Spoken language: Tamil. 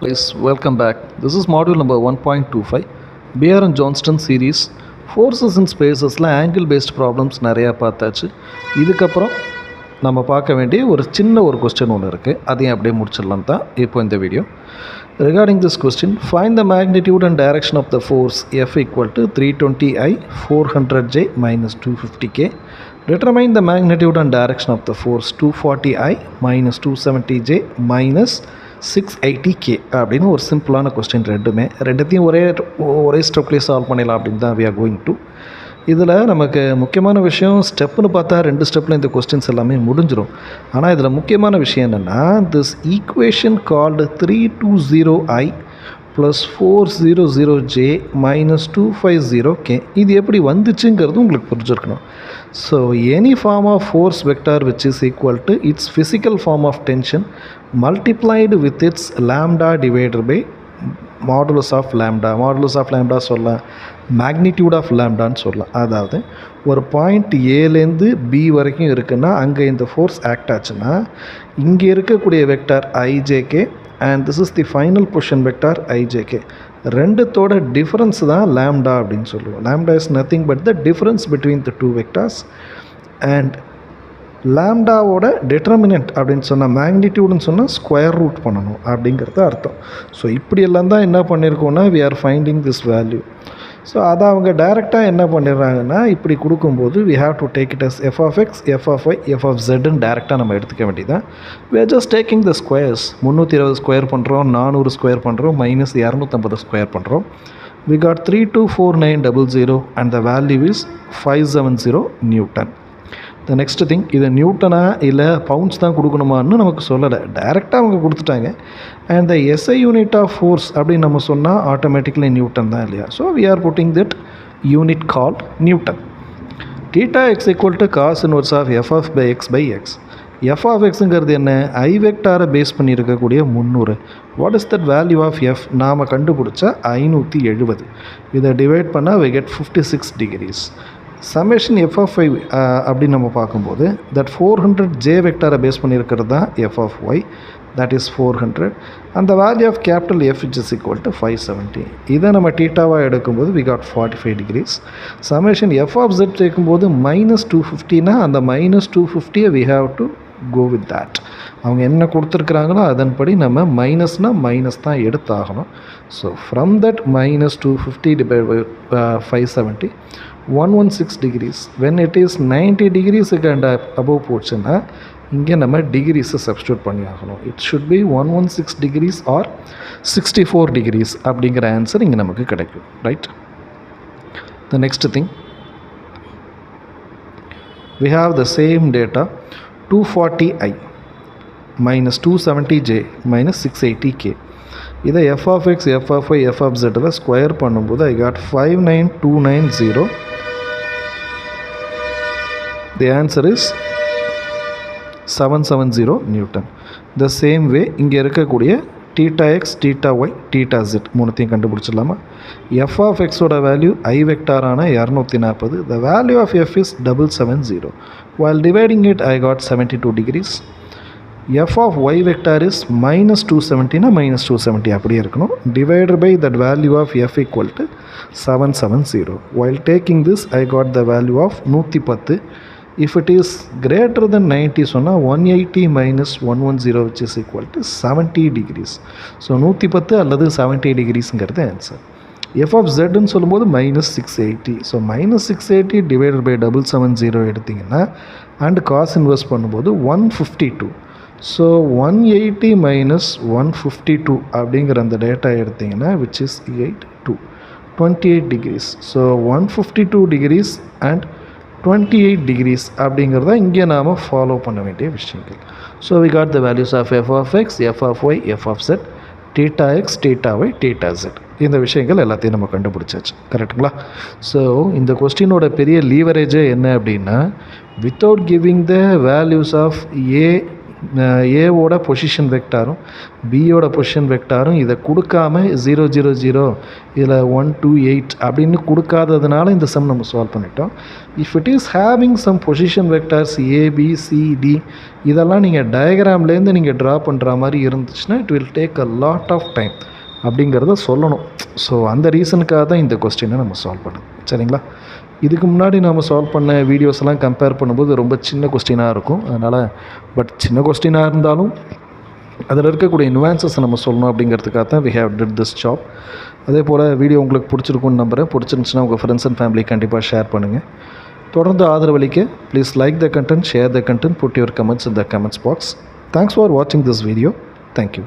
Please welcome back. This is module number 1.25 Beer and Johnston series. Forces in spacesல angle based problems நிறையா பார்த்தாச்சு. இதுக்கப்புறம் நம்ம பார்க்க வேண்டிய ஒரு சின்ன ஒரு கொஸ்டின் ஒன்று இருக்குது. அதையும் அப்படியே முடிச்சிடலாம் தான் இப்போ இந்த video. Regarding this question, find the magnitude and direction of the force F equal to 320I 400J minus 250K. Determine the magnitude and direction of the force 240I minus 270J minus 680K அப்படின்னு ஒரு சிம்பிளான கொஸ்டின் ரெண்டுத்தையும் ஒரே ஸ்டெப்லேயே சால்வ் பண்ணிடலாம் அப்படின்னு தான் we are going to. இதில் நமக்கு முக்கியமான விஷயம் ஸ்டெப்புன்னு பார்த்தா 2 ஸ்டெப்பில் இந்த கொஸ்டின்ஸ் எல்லாமே முடிஞ்சிடும். ஆனால் இதில் முக்கியமான விஷயம் என்னென்னா this equation called 320I plus 400J minus 250K இது எப்படி வந்துச்சுங்கிறது உங்களுக்கு புரிஞ்சிருக்கணும். So any form of force vector which is equal to its physical form of tension multiplied with its lambda divided by modulus of lambda சொல்லலாம், மேக்னிடியூட் ஆஃப் லேம்டான்னு சொல்லலாம். அதாவது ஒரு பாயிண்ட் ஏலேருந்து பி வரைக்கும் இருக்குன்னா அங்கே இந்த ஃபோர்ஸ் ஆக்ட் ஆச்சுன்னா இங்கே இருக்கக்கூடிய vector I J K and this is the final position vector I J K ரெண்டுத்தோட டிஃப்ரென்ஸ் தான் லேம்டா அப்படின்னு சொல்லுவோம். Lambda is nothing but the difference between the two vectors and லேம்டாவோட டிட்டர்மினன்ட் அப்படின்னு சொன்னால் மேக்னிடியூடுன்னு சொன்னால் ஸ்கொயர் ரூட் பண்ணணும் அப்படிங்கிறது அர்த்தம். ஸோ இப்படியெல்லாம் தான் என்ன பண்ணியிருக்கோன்னா we are finding this value. So அதை அவங்க டைரெக்டாக என்ன பண்ணிடுறாங்கன்னா இப்படி கொடுக்கும்போது we have to take it as F of X F of Y F of ஜெட்னு டேரெக்டாக நம்ம எடுத்துக்க வேண்டியதான். We are just taking the squares. 320 square பண்ணுறோம், 400 ஸ்கொயர் பண்ணுறோம், மைனஸ் 250 ஸ்கொயர் பண்ணுறோம். We got 324900 and the value is 570 newton. The next thing, இதை நியூட்டனா இல்லை பவுண்ட்ஸ் தான் கொடுக்கணுமான்னு நமக்கு சொல்லலை, டைரெக்டாக அவங்க கொடுத்துட்டாங்க. And the SI unit of force அப்படின்னு நம்ம சொன்னால் ஆட்டோமேட்டிக்கலி நியூட்டன் தான் இல்லையா. So we are putting that unit called newton. Theta X equal to cos inverse of F of by X by X. F of எக்ஸுங்கிறது என்ன, ஐ வெக்டாரை பேஸ் பண்ணியிருக்கக்கூடிய 300. What is that value of F நாம் கண்டுபிடிச்சா 570. இதை டிவைட் பண்ணால் we get 56 degrees. Summation F of Y அப்படின்னு நம்ம பார்க்கும்போது தட் 400J வெக்டாரை பேஸ் பண்ணியிருக்கிறது தான் F of Y, that is 400 அந்த value of capital F is equal to 570. இதை நம்ம டீட்டாவாக எடுக்கும்போது we got 45 degrees. Summation F of Z சேர்க்கும்போது மைனஸ் 250னா அந்த minus 250 we have to go with that. அவங்க என்ன கொடுத்துருக்குறாங்களோ அதன்படி நம்ம மைனஸ்னால் மைனஸ் தான் எடுத்தாகணும். So from that minus 250 divide by 570 116 degrees. When it is 90 டிகிரிஸுக்கு அண்ட் அபவ் போச்சுன்னா இங்கே நம்ம டிகிரிஸை சப்ஸ்டியூட் பண்ணி ஆகணும். It should be 116 degrees or 64 degrees அப்படிங்கிற ஆன்சர் இங்கே நமக்கு கிடைக்கும். Right. The next thing, we have the same data 240I minus 270J minus 680K. இதை F of X F of Y F of ஜெட்டில் ஸ்கொயர் பண்ணும்போது I got 59290. The answer is 770 newton. The same way இங்கே இருக்கக்கூடிய theta X theta Y theta Z மூணுத்தையும் கண்டுபிடிச்சிடலாமா. எஃப் ஆஃப் எக்ஸோட வேல்யூ ஐ வெக்டாரான 240. The value of f is 770. While dividing it I got 72 degrees. f of y vector is minus 270னா minus 270 அப்படியே இருக்கணும். Divided by that value of f equal to 770. While taking this I got the value of 110. If it is greater than 90 சொன்னால் 180 minus 110 which is equal to 70 degrees. So 110 அல்லது 70 டிகிரிஸ்ங்கிறது ஆன்சர். எஃப் ஆஃப் ஜெட்னு சொல்லும்போது minus 680. So minus 680 divided by 770 எடுத்திங்கன்னா அண்ட் காஸ் இன்வெர்ஸ் பண்ணும்போது 152. ஸோ 180 மைனஸ் 152 அப்படிங்கிற அந்த டேட்டா எடுத்திங்கன்னா which is 28 degrees. So 152 degrees and 28 degrees அப்படிங்கிறத இங்கே நாம் ஃபாலோ பண்ண வேண்டிய விஷயங்கள். So we got the values of F of X F of Y F of Z theta X theta Y theta Z. இந்த விஷயங்கள் எல்லாத்தையும் நம்ம கண்டுபிடிச்சாச்சு. கரெக்டுங்களா. ஸோ இந்த கொஸ்டினோட பெரிய லீவரேஜே என்ன அப்படின்னா without giving the values of A ஏவோட பொசிஷன் வெக்டாரும் பியோட பொசிஷன் வெக்டாரும் இதை கொடுக்காம 0 0 0 இதில் 1 2 8 அப்படின்னு கொடுக்காததுனால இந்த சம் நம்ம சால்வ் பண்ணிட்டோம். If it is having some position vectors A B C D இதெல்லாம் நீங்கள் டயக்ராம்லேருந்து நீங்கள் ட்ரா பண்ணுற மாதிரி இருந்துச்சுன்னா it will take a lot of time அப்படிங்கிறத சொல்லணும். ஸோ அந்த ரீசனுக்காக தான் இந்த கொஸ்டினை நம்ம சால்வ் பண்ணோம். சரிங்களா? இதுக்கு முன்னாடி நம்ம சால்வ் பண்ண வீடியோஸ் எல்லாம் கம்பேர் பண்ணும்போது ரொம்ப சின்ன கொஸ்டினாக இருக்கும். அதனால் பட் சின்ன கொஸ்டினாக இருந்தாலும் அதில் இருக்கக்கூடிய நுவான்சஸ் நம்ம சொல்லணும் அப்படிங்கிறதுக்காக தான் we have did this job. அதே போல் வீடியோ உங்களுக்கு பிடிச்சிருக்குன்னு நம்புகிறேன். பிடிச்சிருந்துச்சுன்னா உங்கள் ஃப்ரெண்ட்ஸ் அண்ட் ஃபேமிலி கண்டிப்பாக ஷேர் பண்ணுங்கள். தொடர்ந்து ஆதரவளிக்க please like the content, share the content, put your comments in the comments box. Thanks for வாட்சிங் திஸ் வீடியோ. தேங்க்யூ.